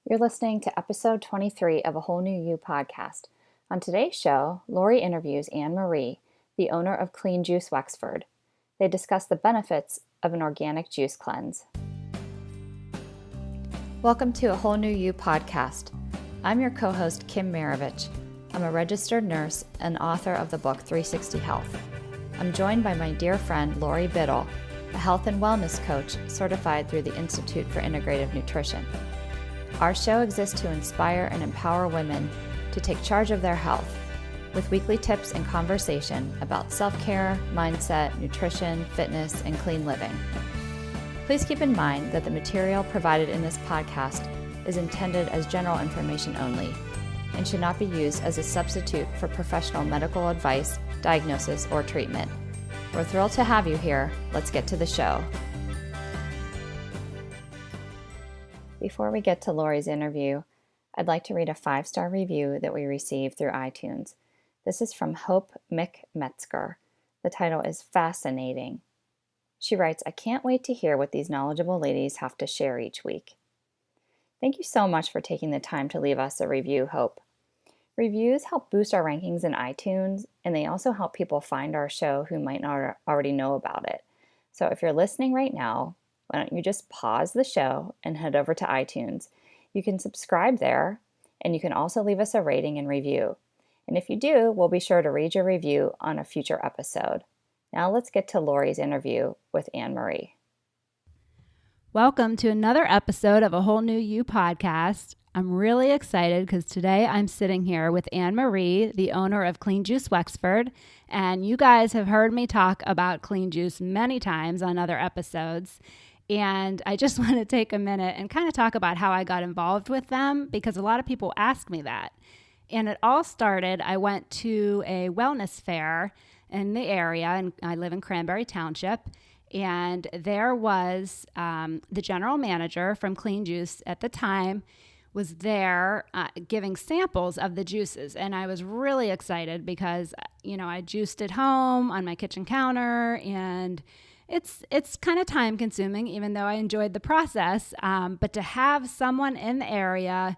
You're listening to episode 23 of A Whole New You podcast. On today's show, Lori interviews Anne Marie, the owner of Clean Juice Wexford. They discuss the benefits of an organic juice cleanse. Welcome to A Whole New You podcast. I'm your co-host, Kim Maravich. I'm a registered nurse and author of the book 360 Health. I'm joined by my dear friend, Lori Biddle, a health and wellness coach certified through the Institute for Integrative Nutrition. Our show exists to inspire and empower women to take charge of their health, with weekly tips and conversation about self-care, mindset, nutrition, fitness, and clean living. Please keep in mind that the material provided in this podcast is intended as general information only and should not be used as a substitute for professional medical advice, diagnosis, or treatment. We're thrilled to have you here. Let's get to the show. Before we get to Lori's interview, I'd like to read a 5-star review that we received through iTunes. This is from Hope McMetzger. The title is Fascinating. She writes, I can't wait to hear what these knowledgeable ladies have to share each week. Thank you so much for taking the time to leave us a review, Hope. Reviews help boost our rankings in iTunes, and they also help people find our show who might not already know about it. So if you're listening right now, why don't you just pause the show and head over to iTunes. You can subscribe there, and you can also leave us a rating and review. And if you do, we'll be sure to read your review on a future episode. Now let's get to Lori's interview with Anne Marie. Welcome to another episode of A Whole New You podcast. I'm really excited because today I'm sitting here with Anne Marie, the owner of Clean Juice Wexford. And you guys have heard me talk about Clean Juice many times on other episodes. And I just want to take a minute and kind of talk about how I got involved with them because a lot of people ask me that. And it all started, I went to a wellness fair in the area, and I live in Cranberry Township. And there was the general manager from Clean Juice at the time was there giving samples of the juices. And I was really excited because, I juiced at home on my kitchen counter, and it's kind of time consuming, even though I enjoyed the process. But to have someone in the area,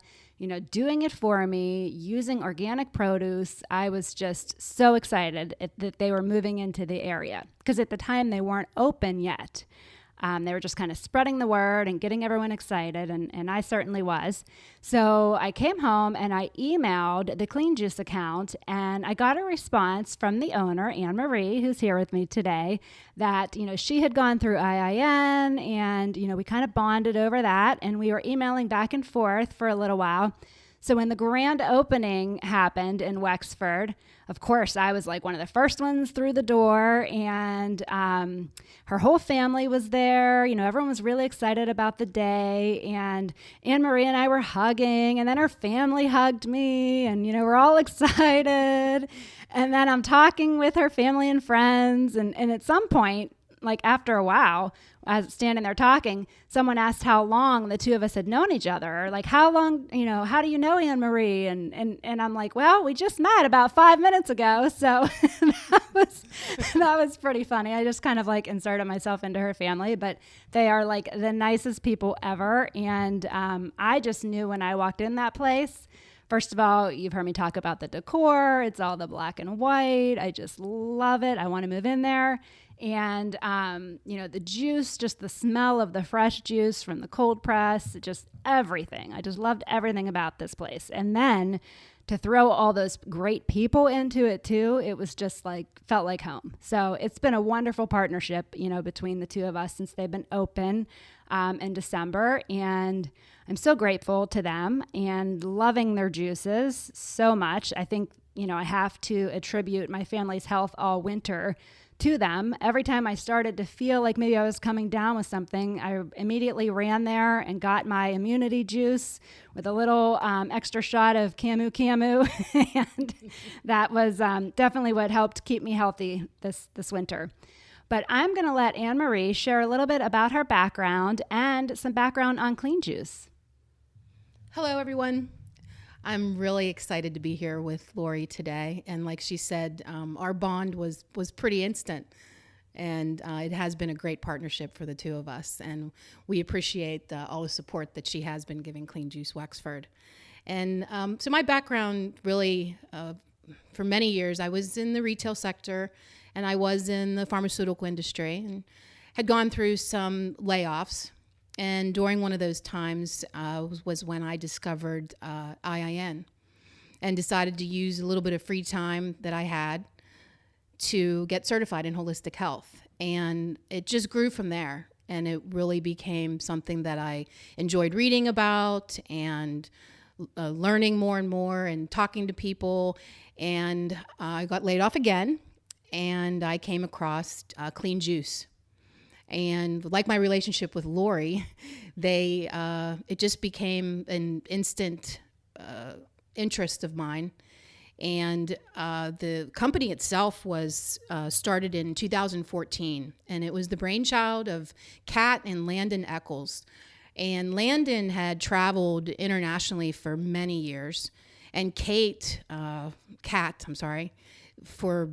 doing it for me, using organic produce, I was just so excited that they were moving into the area because at the time they weren't open yet. They were just kind of spreading the word and getting everyone excited, and I certainly was. So I came home and I emailed the Clean Juice account, and I got a response from the owner, Anne Marie, who's here with me today, that, she had gone through IIN, and, we kind of bonded over that, and we were emailing back and forth for a little while. So when the grand opening happened in Wexford, of course, I was like one of the first ones through the door, and her whole family was there. Everyone was really excited about the day, and Anne Marie and I were hugging, and then her family hugged me, and, we're all excited. And then I'm talking with her family and friends, and at some point, like after a while, as standing there talking, someone asked how long the two of us had known each other. Like, how long, how do you know Anne Marie? And I'm like, well, we just met about 5 minutes ago. So that was pretty funny. I just kind of like inserted myself into her family, but they are like the nicest people ever. And I just knew when I walked in that place, first of all, you've heard me talk about the decor. It's all the black and white. I just love it. I want to move in there. And, the juice, just the smell of the fresh juice from the cold press, just everything. I just loved everything about this place. And then to throw all those great people into it too, it was just felt like home. So it's been a wonderful partnership, between the two of us since they've been open in December. And I'm so grateful to them and loving their juices so much. I think, I have to attribute my family's health all winter to them. Every time I started to feel like maybe I was coming down with something, I immediately ran there and got my immunity juice with a little extra shot of camu. And that was definitely what helped keep me healthy this winter. But I'm going to let Anne Marie share a little bit about her background and some background on Clean Juice. Hello, everyone. I'm really excited to be here with Lori today. And like she said, our bond was pretty instant. And it has been a great partnership for the two of us. And we appreciate all the support that she has been giving Clean Juice Wexford. And so my background really, for many years, I was in the retail sector and I was in the pharmaceutical industry and had gone through some layoffs. And during one of those times was when I discovered IIN and decided to use a little bit of free time that I had to get certified in holistic health. And it just grew from there. And it really became something that I enjoyed reading about and learning more and more and talking to people. And I got laid off again, and I came across Clean Juice. And like my relationship with Lori, it just became an instant interest of mine. And the company itself was started in 2014, and it was the brainchild of Kat and Landon Eckels. And Landon had traveled internationally for many years, and Kat, for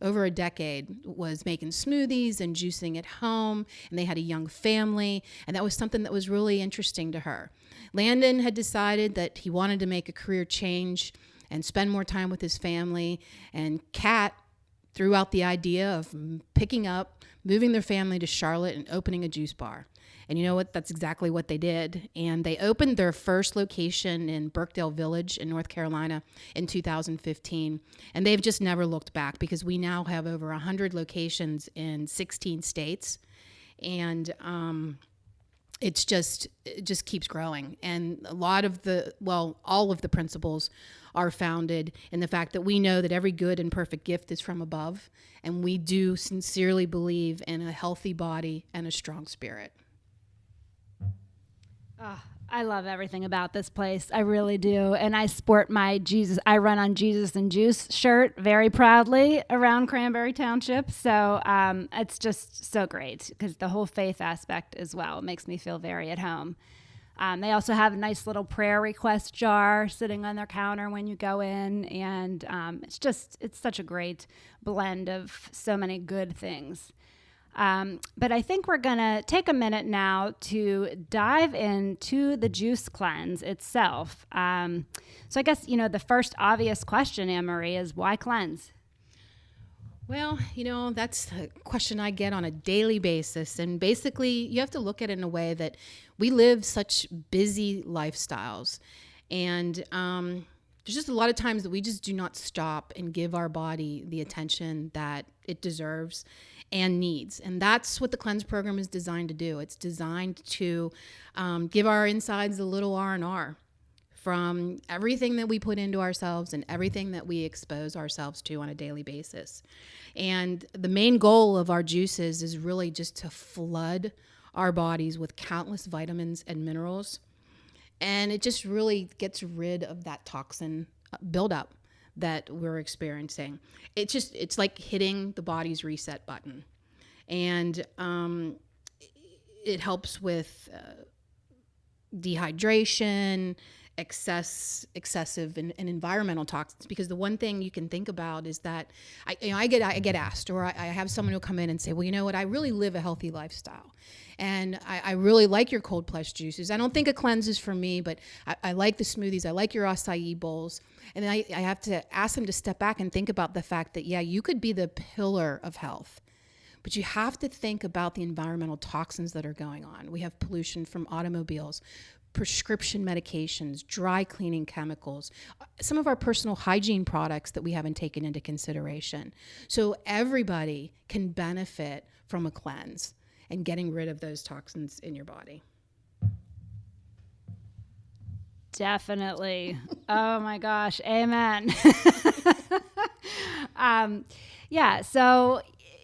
over a decade was making smoothies and juicing at home, and they had a young family, and that was something that was really interesting to her. Landon had decided that he wanted to make a career change and spend more time with his family, and Kat threw out the idea of moving their family to Charlotte and opening a juice bar. And you know what? That's exactly what they did. And they opened their first location in Birkdale Village in North Carolina in 2015. And they've just never looked back, because we now have over 100 locations in 16 states. And it just keeps growing. And all of the principles are founded in the fact that we know that every good and perfect gift is from above. And we do sincerely believe in a healthy body and a strong spirit. Oh, I love everything about this place. I really do. And I sport my I run on Jesus and Juice shirt very proudly around Cranberry Township. So it's just so great, because the whole faith aspect as well makes me feel very at home. They also have a nice little prayer request jar sitting on their counter when you go in. And it's such a great blend of so many good things. But I think we're going to take a minute now to dive into the juice cleanse itself. So I guess, the first obvious question, Anne-Marie, is why cleanse? Well, that's a question I get on a daily basis. And basically, you have to look at it in a way that we live such busy lifestyles. And there's just a lot of times that we just do not stop and give our body the attention that it deserves and needs. And that's what the cleanse program is designed to do. It's designed to give our insides a little R&R from everything that we put into ourselves and everything that we expose ourselves to on a daily basis. And the main goal of our juices is really just to flood our bodies with countless vitamins and minerals. And it just really gets rid of that toxin buildup that we're experiencing. It's like hitting the body's reset button. And it helps with dehydration, excessive and environmental toxins, because the one thing you can think about is that I get asked, or I have someone who'll come in and say, well, you know what, I really live a healthy lifestyle, and I really like your cold pressed juices. I don't think a cleanse is for me, but I like the smoothies. I like your acai bowls. And then I have to ask them to step back and think about the fact that, yeah, you could be the pillar of health, but you have to think about the environmental toxins that are going on. We have pollution from automobiles, prescription medications, dry cleaning chemicals, some of our personal hygiene products that we haven't taken into consideration. So everybody can benefit from a cleanse and getting rid of those toxins in your body. Definitely. Oh my gosh. Amen. Yeah. So,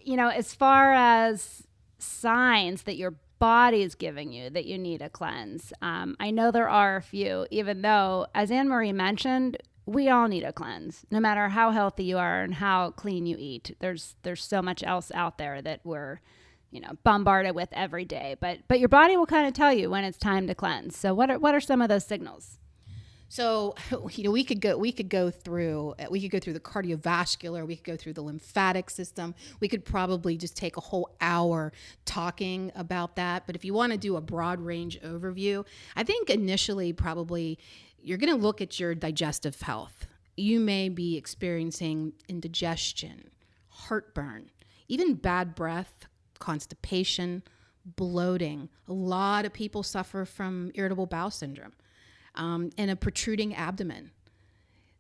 as far as signs that your body is giving you that you need a cleanse, I know there are a few, even though, as Anne-Marie mentioned, we all need a cleanse, no matter how healthy you are and how clean you eat. There's so much else out there that we're, bombarded with every day. But your body will kind of tell you when it's time to cleanse. So what are some of those signals? So, we could go through the cardiovascular, we could go through the lymphatic system. We could probably just take a whole hour talking about that. But if you want to do a broad range overview, I think initially probably you're going to look at your digestive health. You may be experiencing indigestion, heartburn, even bad breath, constipation, bloating. A lot of people suffer from irritable bowel syndrome. And a protruding abdomen.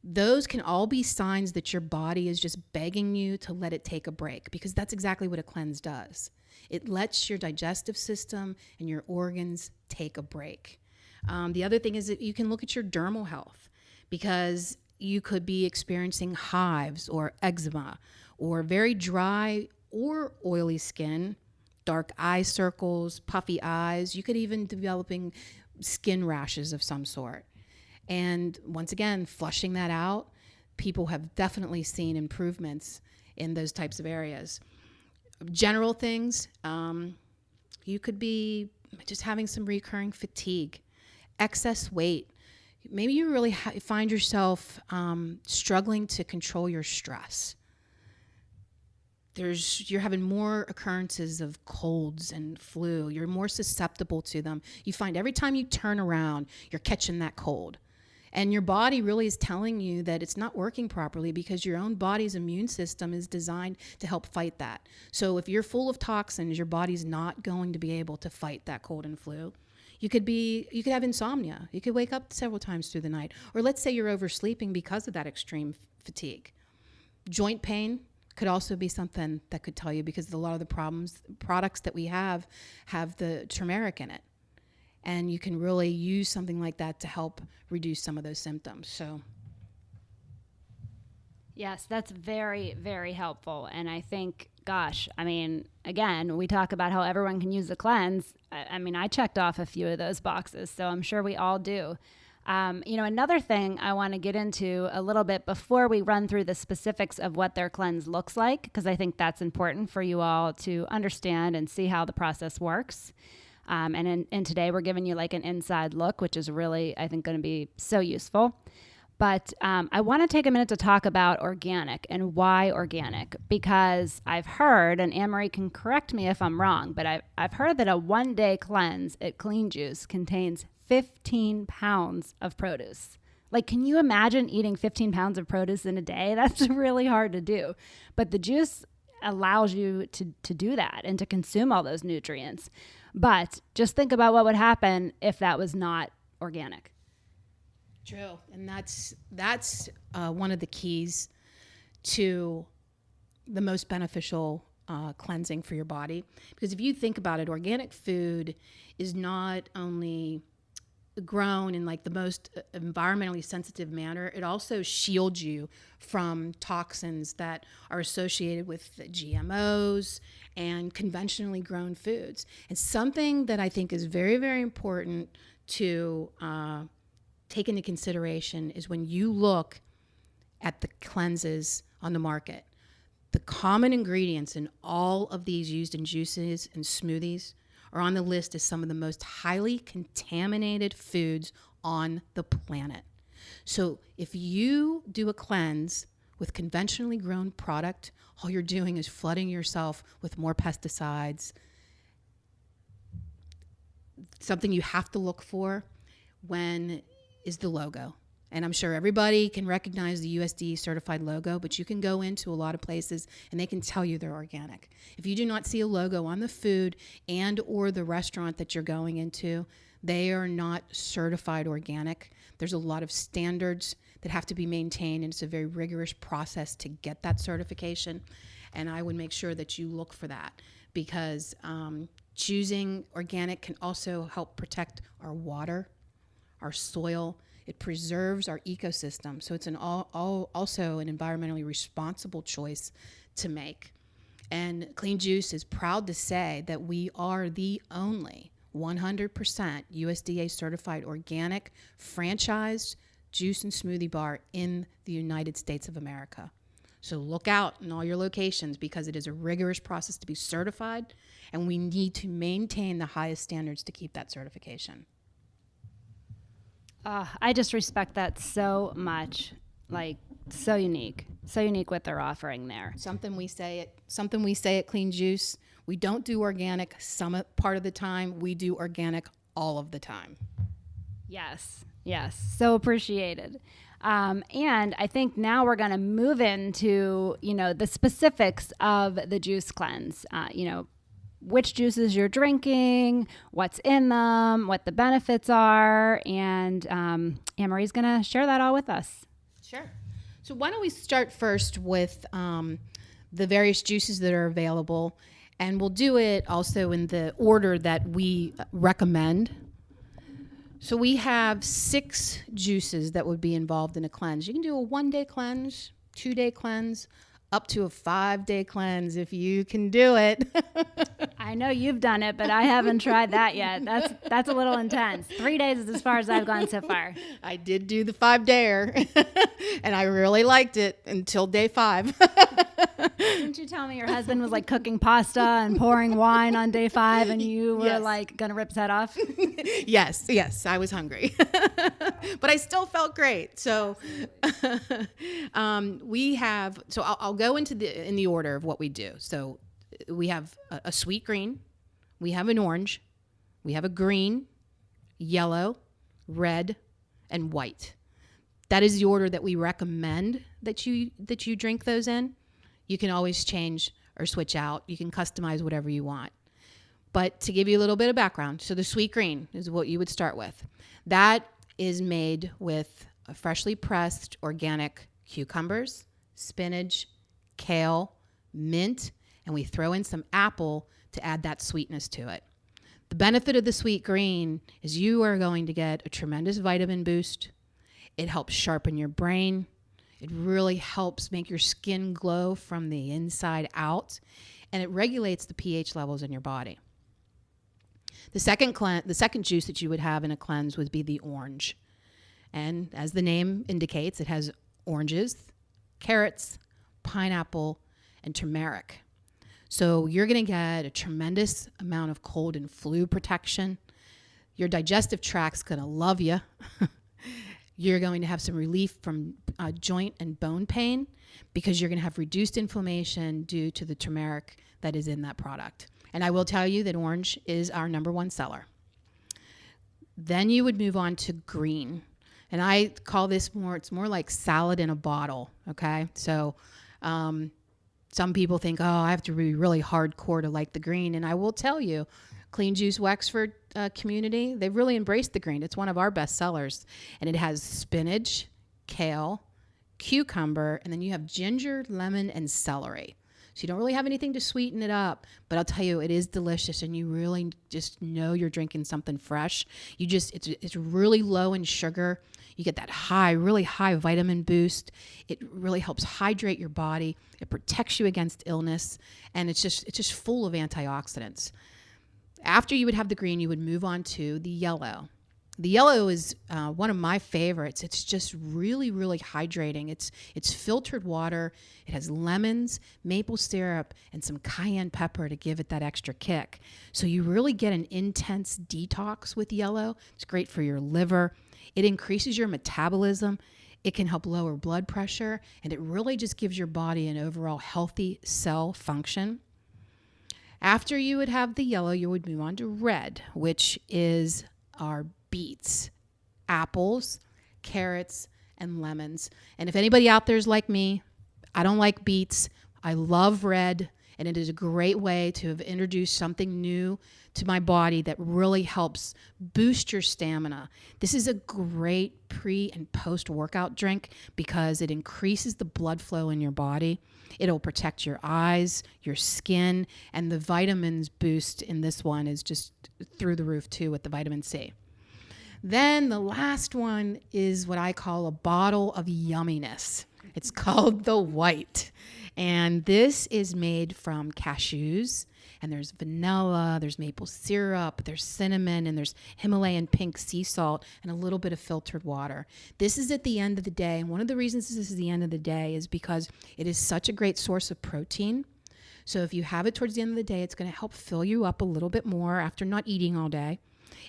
Those can all be signs that your body is just begging you to let it take a break, because that's exactly what a cleanse does. It lets your digestive system and your organs take a break. The other thing is that you can look at your dermal health, because you could be experiencing hives or eczema or very dry or oily skin, dark eye circles, puffy eyes. You could even developing skin rashes of some sort. And once again, flushing that out, people have definitely seen improvements in those types of areas. General things, you could be just having some recurring fatigue, excess weight. Maybe you really find yourself struggling to control your stress. You're having more occurrences of colds and flu. You're more susceptible to them. You find every time you turn around, you're catching that cold. And your body really is telling you that it's not working properly, because your own body's immune system is designed to help fight that. So if you're full of toxins, your body's not going to be able to fight that cold and flu. You could have insomnia. You could wake up several times through the night. Or let's say you're oversleeping because of that extreme fatigue. Joint pain could also be something that could tell you, because a lot of the products that we have the turmeric in it. And you can really use something like that to help reduce some of those symptoms. So, yes, that's very, very helpful. And I think, gosh, I mean, again, we talk about how everyone can use the cleanse. I mean, I checked off a few of those boxes, so I'm sure we all do. Another thing I want to get into a little bit before we run through the specifics of what their cleanse looks like, because I think that's important for you all to understand and see how the process works. And today we're giving you like an inside look, which is really, I think, going to be so useful. But I want to take a minute to talk about organic and why organic, because I've heard, and Anne-Marie can correct me if I'm wrong, but I've heard that a one-day cleanse at Clean Juice contains 15 pounds of produce. Like, can you imagine eating 15 pounds of produce in a day? That's really hard to do. But the juice allows you to do that and to consume all those nutrients. But just think about what would happen if that was not organic. True. And that's one of the keys to the most beneficial cleansing for your body. Because if you think about it, organic food is not only grown in like the most environmentally sensitive manner, it also shields you from toxins that are associated with GMOs and conventionally grown foods. And something that I think is very, very important to take into consideration is when you look at the cleanses on the market, the common ingredients in all of these used in juices and smoothies are on the list as some of the most highly contaminated foods on the planet. So if you do a cleanse with conventionally grown product, all you're doing is flooding yourself with more pesticides. Something you have to look for is the logo. And I'm sure everybody can recognize the USDA certified logo, but you can go into a lot of places and they can tell you they're organic. If you do not see a logo on the food and or the restaurant that you're going into, they are not certified organic. There's a lot of standards that have to be maintained, and it's a very rigorous process to get that certification. And I would make sure that you look for that, because choosing organic can also help protect our water, our soil. It preserves our ecosystem. So it's also an environmentally responsible choice to make. And Clean Juice is proud to say that we are the only 100% USDA certified organic franchised juice and smoothie bar in the United States of America. So look out in all your locations, because it is a rigorous process to be certified, and we need to maintain the highest standards to keep that certification. I just respect that so much. Like, so unique what they're offering there. Something we say at Clean Juice. We don't do organic some part of the time. We do organic all of the time. Yes. So appreciated. And I think now we're going to move into, the specifics of the juice cleanse. Which juices you're drinking, what's in them, what the benefits are. And Anne-Marie's going to share that all with us. Sure. So why don't we start first with the various juices that are available, and we'll do it also in the order that we recommend. So we have 6 juices that would be involved in a cleanse. You can do a 1-day cleanse, 2-day cleanse, up to a 5-day cleanse if you can do it. I know you've done it, but I haven't tried that yet. That's a little intense. 3 days is as far as I've gone so far. I did do the 5-dayer, and I really liked it until day 5. Didn't you tell me your husband was like cooking pasta and pouring wine on day 5, and you were like going to rip his head off? Yes, I was hungry, but I still felt great. So I'll go into in the order of what we do. So we have a sweet green, we have an orange, we have a green, yellow, red, and white. That is the order that we recommend that you drink those in. You can always change or switch out. You can customize whatever you want. But to give you a little bit of background, so the sweet green is what you would start with. That is made with freshly pressed organic cucumbers, spinach, kale, mint, and we throw in some apple to add that sweetness to it. The benefit of the sweet green is you are going to get a tremendous vitamin boost. It helps sharpen your brain. It really helps make your skin glow from the inside out, and it regulates the pH levels in your body. The second juice that you would have in a cleanse would be the orange. And as the name indicates, it has oranges, carrots, pineapple, and turmeric. So you're going to get a tremendous amount of cold and flu protection. Your digestive tract's going to love you. You're going to have some relief from joint and bone pain because you're going to have reduced inflammation due to the turmeric that is in that product. And I will tell you that orange is our #1 seller. Then you would move on to green. And I call this it's more like salad in a bottle, okay? So some people think, I have to be really hardcore to like the green. And I will tell you, Clean Juice Wexford community, they've really embraced the green. It's one of our best sellers. And it has spinach, kale, cucumber, and then you have ginger, lemon, and celery. So you don't really have anything to sweeten it up, but I'll tell you, it is delicious, and you really just know you're drinking something fresh. It's really low in sugar. You get that really high vitamin boost. It really helps hydrate your body. It protects you against illness, and it's just full of antioxidants. After you would have the green, you would move on to the yellow. The yellow is one of my favorites. It's just really, really hydrating. It's filtered water. It has lemons, maple syrup, and some cayenne pepper to give it that extra kick. So you really get an intense detox with yellow. It's great for your liver. It increases your metabolism. It can help lower blood pressure, and it really just gives your body an overall healthy cell function. After you would have the yellow, you would move on to red, which is our beets, apples, carrots, and lemons. And if anybody out there is like me, I don't like beets. I love red, and it is a great way to have introduced something new to my body that really helps boost your stamina. This is a great pre and post workout drink because it increases the blood flow in your body. It'll protect your eyes, your skin, and the vitamins boost in this one is just through the roof too with the vitamin C. Then the last one is what I call a bottle of yumminess. It's called the white. And this is made from cashews. And there's vanilla, there's maple syrup, there's cinnamon, and there's Himalayan pink sea salt, and a little bit of filtered water. This is at the end of the day. And one of the reasons this is the end of the day is because it is such a great source of protein. So if you have it towards the end of the day, it's going to help fill you up a little bit more after not eating all day.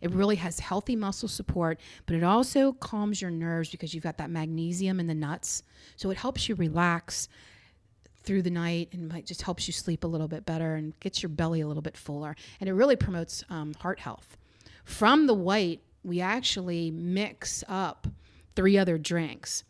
It really has healthy muscle support, but it also calms your nerves because you've got that magnesium in the nuts. So it helps you relax through the night and might just helps you sleep a little bit better and gets your belly a little bit fuller. And it really promotes heart health. From the white, we actually mix up 3 other drinks.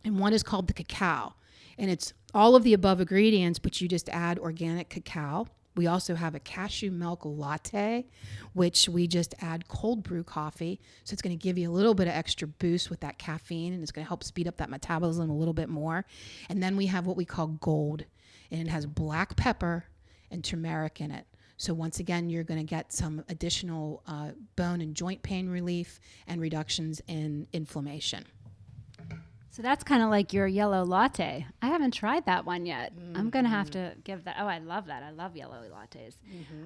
And one is called the cacao. And it's all of the above ingredients, but you just add organic cacao. We also have a cashew milk latte, which we just add cold brew coffee. So it's going to give you a little bit of extra boost with that caffeine, and it's going to help speed up that metabolism a little bit more. And then we have what we call gold, and it has black pepper and turmeric in it. So once again, you're going to get some additional bone and joint pain relief and reductions in inflammation. So that's kind of like your yellow latte. I haven't tried that one yet. I'm going to have to give that. Oh, I love that. I love yellow lattes.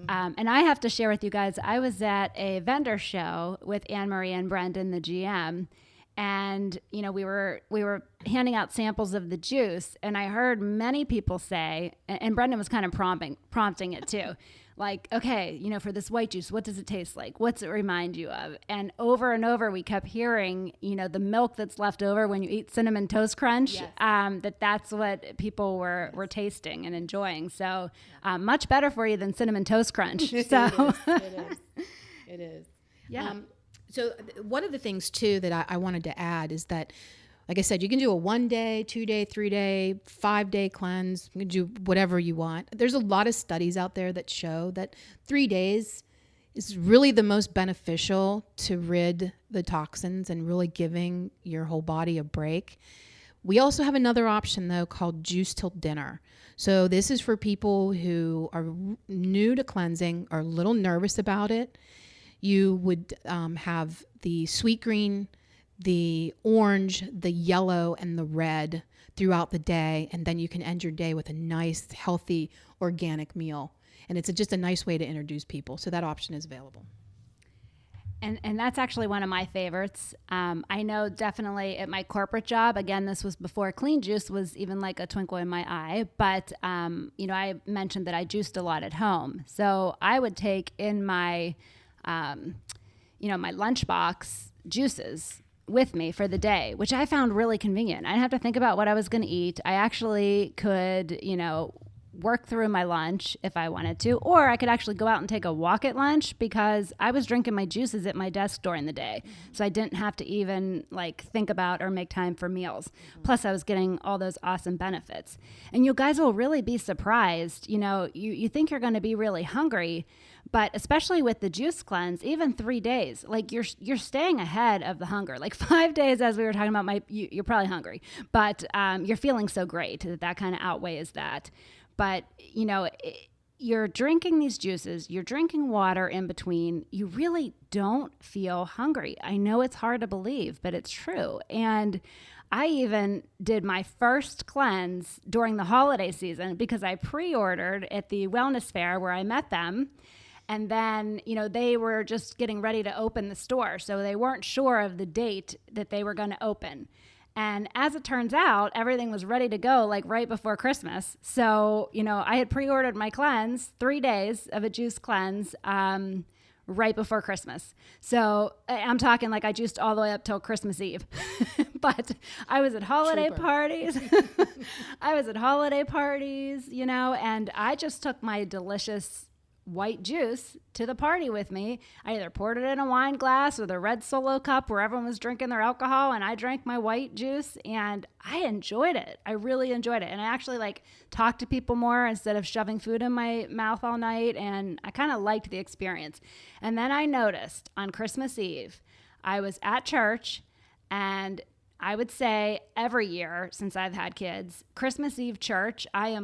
And I have to share with you guys, I was at a vendor show with Anne-Marie and Brendan, the GM. And, you know, we were handing out samples of the juice. And I heard many people say, and Brendan was kind of prompting it too. Like, okay, you know, for this white juice, what does it taste like? What's it remind you of? And over we kept hearing, you know, the milk that's left over when you eat Cinnamon Toast Crunch, that's what people were tasting and enjoying. So much better for you than Cinnamon Toast Crunch. So It is. Yeah. So one of the things, too, that I wanted to add is that, like I said, you can do a 1 day, 2 day, 3 day, 5 day cleanse. You can do whatever you want. There's a lot of studies out there that show that 3 days is really the most beneficial to rid the toxins and really giving your whole body a break. We also have another option, though, called juice till dinner. So this is for people who are new to cleansing, are a little nervous about it. You would have the sweet green, the orange, the yellow, and the red throughout the day, and then you can end your day with a nice, healthy, organic meal. And it's just a nice way to introduce people. So that option is available. And that's actually one of my favorites. I know definitely at my corporate job, again, this was before clean juice was even like a twinkle in my eye, but, you know, I mentioned that I juiced a lot at home. So I would take in my, you know, my lunchbox juices with me for the day, which I found really convenient. I didn't have to think about what I was going to eat. I actually could, you know, work through my lunch if I wanted to, or I could actually go out and take a walk at lunch because I was drinking my juices at my desk during the day. So I didn't have to even like think about or make time for meals. Plus I was getting all those awesome benefits. And you guys will really be surprised. You know, you think you're going to be really hungry, but especially with the juice cleanse, even 3 days, like you're staying ahead of the hunger. Like 5 days, as we were talking about, you're probably hungry, but you're feeling so great that kind of outweighs that. But, you know, you're drinking these juices, you're drinking water in between, you really don't feel hungry. I know it's hard to believe, but it's true. And I even did my first cleanse during the holiday season because I pre-ordered at the wellness fair where I met them. And then, you know, they were just getting ready to open the store. So they weren't sure of the date that they were going to open. And as it turns out, everything was ready to go like right before Christmas. So, you know, I had pre-ordered my cleanse, 3 days of a juice cleanse, right before Christmas. So I'm talking like I juiced all the way up till Christmas Eve. But I was at holiday parties. I was at holiday parties, you know, and I just took my delicious white juice to the party with me. I either poured it in a wine glass or the red Solo cup where everyone was drinking their alcohol, and I drank my white juice, and I enjoyed it. I really enjoyed it. And I actually like talked to people more instead of shoving food in my mouth all night, and I kind of liked the experience. And then I noticed on Christmas Eve, I was at church, and I would say every year since I've had kids, Christmas Eve church, I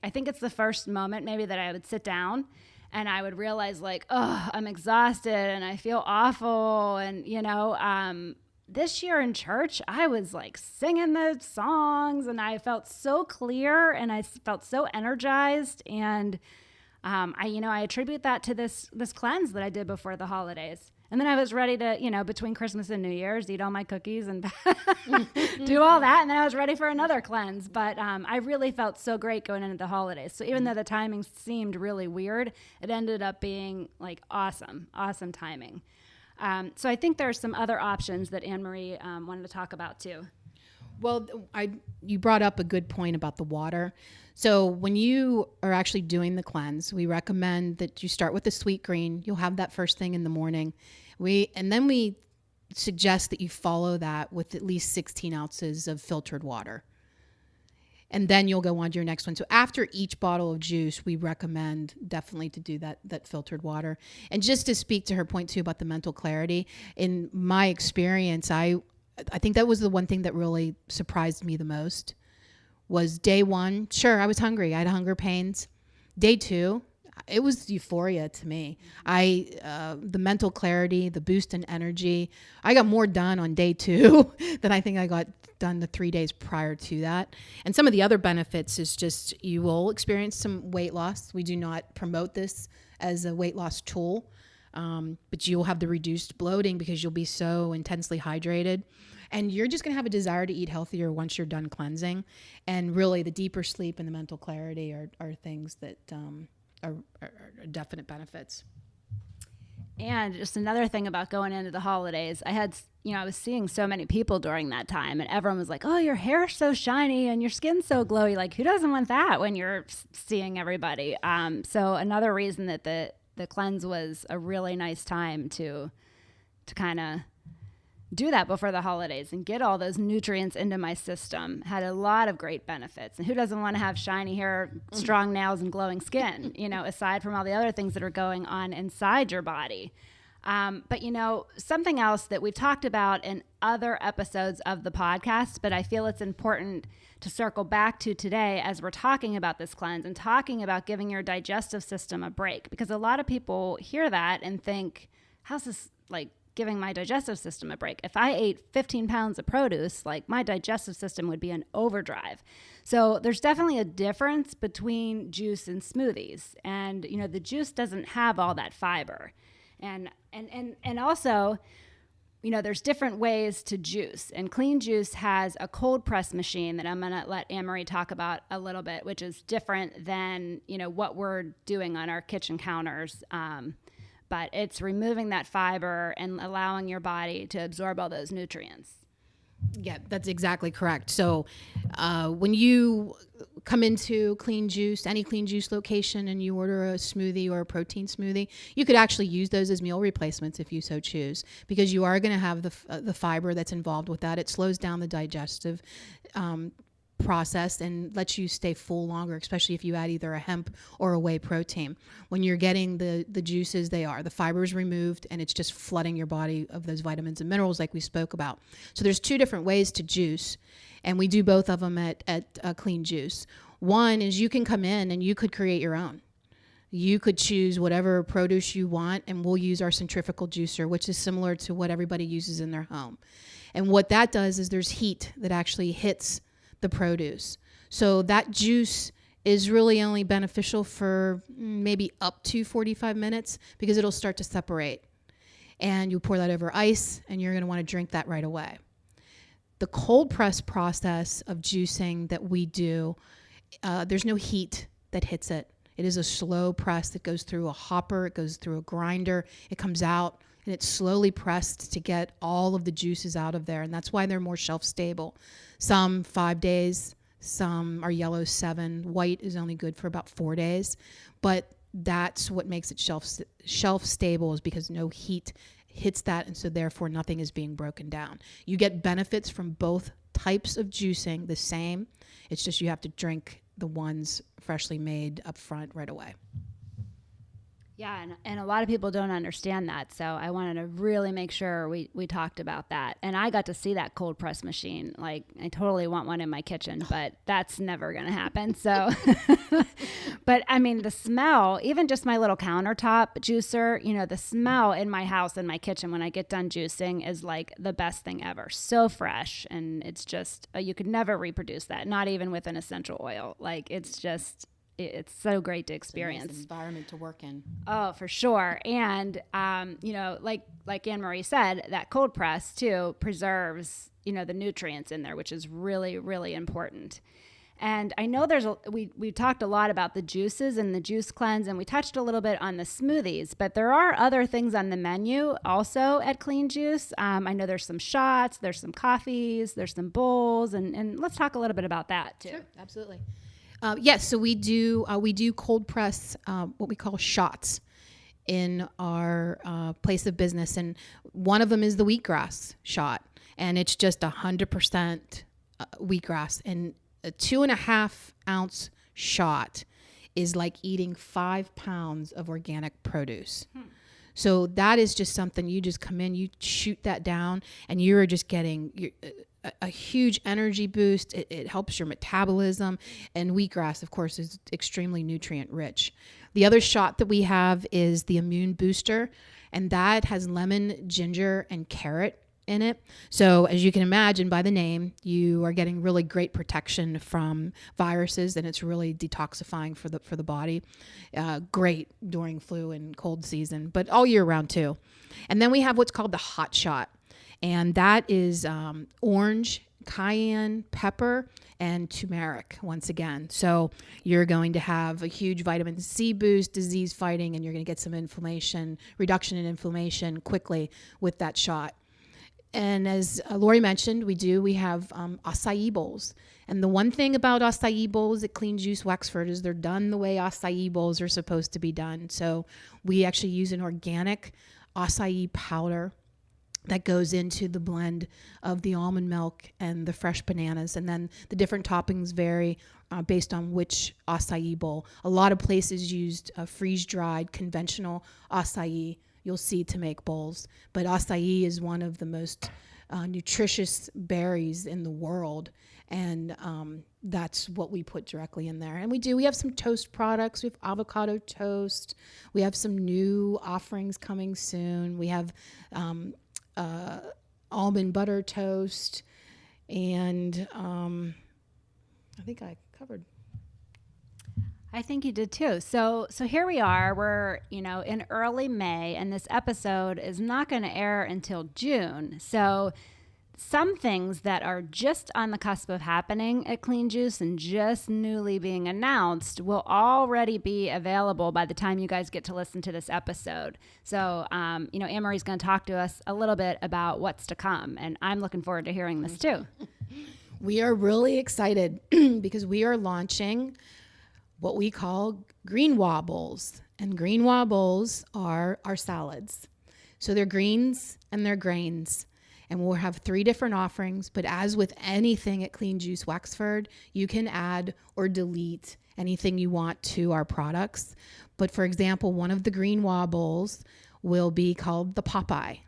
think it's the first moment maybe that I would sit down and I would realize like, oh, I'm exhausted and I feel awful. And, you know, this year in church, I was like singing the songs and I felt so clear and I felt so energized. And, I attribute that to this cleanse that I did before the holidays. And then I was ready to, you know, between Christmas and New Year's, eat all my cookies and do all that. And then I was ready for another cleanse. But I really felt so great going into the holidays. So even though the timing seemed really weird, it ended up being like awesome timing. So I think there are some other options that Anne-Marie wanted to talk about too. Well, you brought up a good point about the water. So when you are actually doing the cleanse, we recommend that you start with the sweet green. You'll have that first thing in the morning. Then we suggest that you follow that with at least 16 ounces of filtered water. And then you'll go on to your next one. So after each bottle of juice, we recommend definitely to do that filtered water. And just to speak to her point too about the mental clarity, in my experience, I think that was the one thing that really surprised me the most was day one. Sure, I was hungry. I had hunger pains. Day two, it was euphoria to me. The mental clarity, the boost in energy. I got more done on day two than I think I got done the 3 days prior to that. And some of the other benefits is just you will experience some weight loss. We do not promote this as a weight loss tool, but you'll have the reduced bloating because you'll be so intensely hydrated. And you're just going to have a desire to eat healthier once you're done cleansing. And really the deeper sleep and the mental clarity are things that are definite benefits. And just another thing about going into the holidays, I was seeing so many people during that time, and everyone was like, oh, your hair's so shiny and your skin's so glowy. Like, who doesn't want that when you're seeing everybody? So another reason that the cleanse was a really nice time to kind of do that before the holidays and get all those nutrients into my system had a lot of great benefits. And who doesn't want to have shiny hair, strong nails, and glowing skin, aside from all the other things that are going on inside your body. But something else that we've talked about in other episodes of the podcast, but I feel it's important to circle back to today as we're talking about this cleanse and talking about giving your digestive system a break, because a lot of people hear that and think, how's this like giving my digestive system a break? If I ate 15 pounds of produce, like my digestive system would be in overdrive. So there's definitely a difference between juice and smoothies. And, the juice doesn't have all that fiber. And also, there's different ways to juice. And Clean Juice has a cold press machine that I'm going to let Anne-Marie talk about a little bit, which is different than, what we're doing on our kitchen counters. But it's removing that fiber and allowing your body to absorb all those nutrients. Yeah, that's exactly correct. So when you come into Clean Juice, any Clean Juice location, and you order a smoothie or a protein smoothie, you could actually use those as meal replacements if you so choose, because you are going to have the fiber that's involved with that. It slows down the digestive process and lets you stay full longer, especially if you add either a hemp or a whey protein. When you're getting the juices, the fiber is removed and it's just flooding your body of those vitamins and minerals like we spoke about. So there's two different ways to juice, and we do both of them at Clean Juice. One is you can come in and you could create your own. You could choose whatever produce you want, and we'll use our centrifugal juicer, which is similar to what everybody uses in their home. And what that does is there's heat that actually hits the produce. So that juice is really only beneficial for maybe up to 45 minutes because it'll start to separate. And you pour that over ice and you're going to want to drink that right away. The cold press process of juicing that we do, there's no heat that hits it. It is a slow press that goes through a hopper, it goes through a grinder, it comes out, and it's slowly pressed to get all of the juices out of there. And that's why they're more shelf stable. Some 5 days, some are yellow 7. White is only good for about 4 days. But that's what makes it shelf stable, is because no heat hits that, and so therefore nothing is being broken down. You get benefits from both types of juicing the same. It's just you have to drink the ones freshly made up front right away. Yeah, and a lot of people don't understand that, so I wanted to really make sure we talked about that. And I got to see that cold press machine. Like, I totally want one in my kitchen, but that's never going to happen. So, but I mean, the smell, even just my little countertop juicer, the smell in my house, in my kitchen when I get done juicing is like the best thing ever. So fresh, and it's just, you could never reproduce that, not even with an essential oil. Like, it's so great to experience. It's a nice environment to work in. Oh, for sure. And, like Anne-Marie said, that cold press too preserves, the nutrients in there, which is really, really important. And I know we talked a lot about the juices and the juice cleanse, and we touched a little bit on the smoothies, but there are other things on the menu also at Clean Juice. I know there's some shots, there's some coffees, there's some bowls, and let's talk a little bit about that too. Sure, absolutely. Yes, so we do cold press what we call shots in our place of business, and one of them is the wheatgrass shot, and it's just 100% wheatgrass, and a 2.5 ounce shot is like eating 5 pounds of organic produce. So that is just something you just come in, you shoot that down, and you're just getting a huge energy boost. It helps your metabolism, and wheatgrass, of course, is extremely nutrient rich. The other shot that we have is the immune booster, and that has lemon, ginger, and carrot in it. So as you can imagine by the name, you are getting really great protection from viruses, and it's really detoxifying for the body. Great during flu and cold season, but all year round too. And then we have what's called the hot shot, and that is orange, cayenne, pepper, and turmeric once again. So you're going to have a huge vitamin C boost, disease fighting, and you're going to get some inflammation, reduction in inflammation quickly with that shot. And as Lori mentioned, we have acai bowls. And the one thing about acai bowls at Clean Juice Wexford is they're done the way acai bowls are supposed to be done. So we actually use an organic acai powder that goes into the blend of the almond milk and the fresh bananas. And then the different toppings vary based on which acai bowl. A lot of places used freeze-dried conventional acai you'll see to make bowls. But acai is one of the most nutritious berries in the world. And that's what we put directly in there. And we have some toast products. We have avocado toast. We have some new offerings coming soon. We have almond butter toast. And I think I covered. I think you did too. So here we are. We're, in early May, and this episode is not going to air until June. So some things that are just on the cusp of happening at Clean Juice and just newly being announced will already be available by the time you guys get to listen to this episode. So, Anne-Marie's going to talk to us a little bit about what's to come, and I'm looking forward to hearing this too. We are really excited because we are launching what we call green wobbles. And green wobbles are our salads. So they're greens and they're grains. And we'll have 3 different offerings. But as with anything at Clean Juice Wexford, you can add or delete anything you want to our products. But for example, one of the green wobbles will be called the Popeye.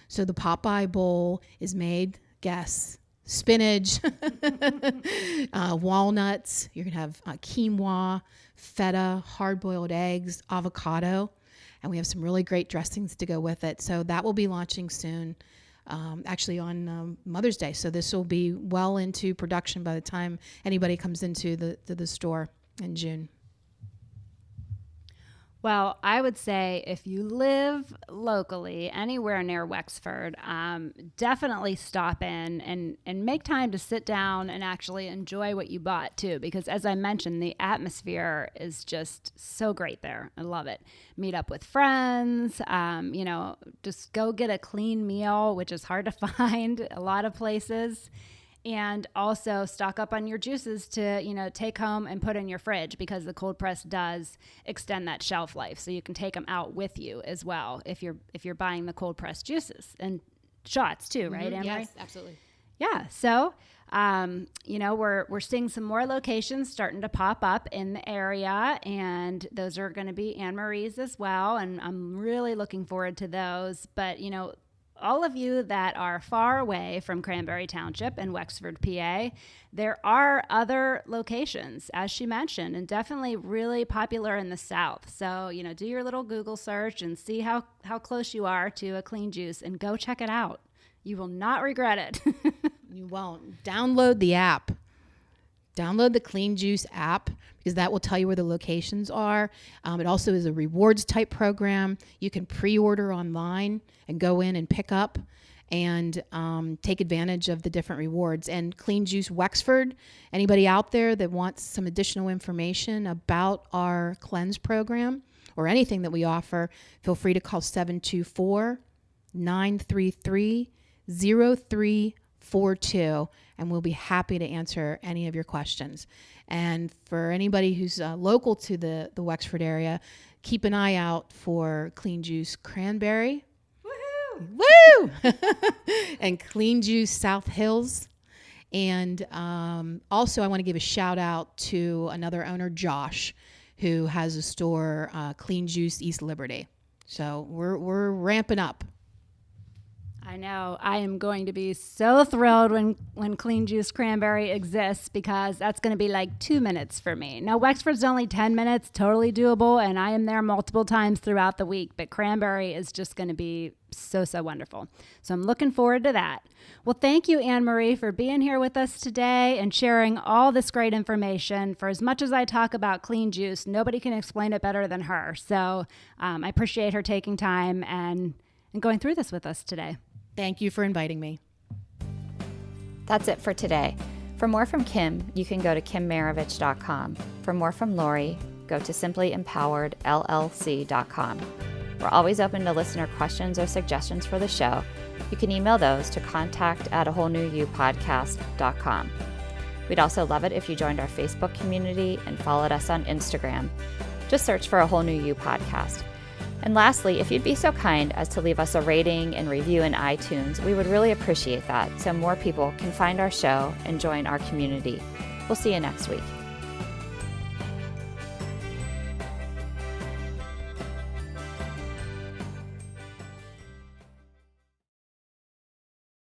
So the Popeye bowl is made, guess, spinach, walnuts. You're going to have quinoa, feta, hard-boiled eggs, avocado, and we have some really great dressings to go with it. So that will be launching soon, actually on Mother's Day. So this will be well into production by the time anybody comes into the store in June. Well, I would say if you live locally, anywhere near Wexford, definitely stop in and make time to sit down and actually enjoy what you bought too. Because as I mentioned, the atmosphere is just so great there. I love it. Meet up with friends, just go get a clean meal, which is hard to find a lot of places. And also stock up on your juices to, take home and put in your fridge, because the cold press does extend that shelf life. So you can take them out with you as well if you're buying the cold pressed juices and shots too, right, Anne-Marie? Yes, absolutely. Yeah. So, we're seeing some more locations starting to pop up in the area, and those are going to be Anne-Marie's as well. And I'm really looking forward to those. But, all of you that are far away from Cranberry Township and Wexford, PA, there are other locations, as she mentioned, and definitely really popular in the South. So, do your little Google search and see how close you are to a Clean Juice, and go check it out. You will not regret it. You won't. Download the app. Download the Clean Juice app, because that will tell you where the locations are. It also is a rewards type program. You can pre-order online and go in and pick up. and take advantage of the different rewards. And Clean Juice Wexford, anybody out there that wants some additional information about our cleanse program or anything that we offer, feel free to call 724-933-0342, and we'll be happy to answer any of your questions. And for anybody who's local to the Wexford area, keep an eye out for Clean Juice Cranberry. Woo! And Clean Juice South Hills. And also I want to give a shout out to another owner, Josh, who has a store, Clean Juice East Liberty. So we're ramping up. I know. I am going to be so thrilled when Clean Juice Cranberry exists, because that's going to be like 2 minutes for me. Now, Wexford's only 10 minutes, totally doable, and I am there multiple times throughout the week, but Cranberry is just going to be so wonderful. So I'm looking forward to that. Well, thank you, Anne-Marie, for being here with us today and sharing all this great information. For as much as I talk about Clean Juice, nobody can explain it better than her. So I appreciate her taking time and going through this with us today. Thank you for inviting me. That's it for today. For more from Kim, you can go to kimmaravich.com. For more from Lori, go to simplympoweredllc.com. We're always open to listener questions or suggestions for the show. You can email those to contact@awholenewyou.podcast.com. We'd also love it if you joined our Facebook community and followed us on Instagram. Just search for A Whole New You Podcast. And lastly, if you'd be so kind as to leave us a rating and review in iTunes, we would really appreciate that so more people can find our show and join our community. We'll see you next week.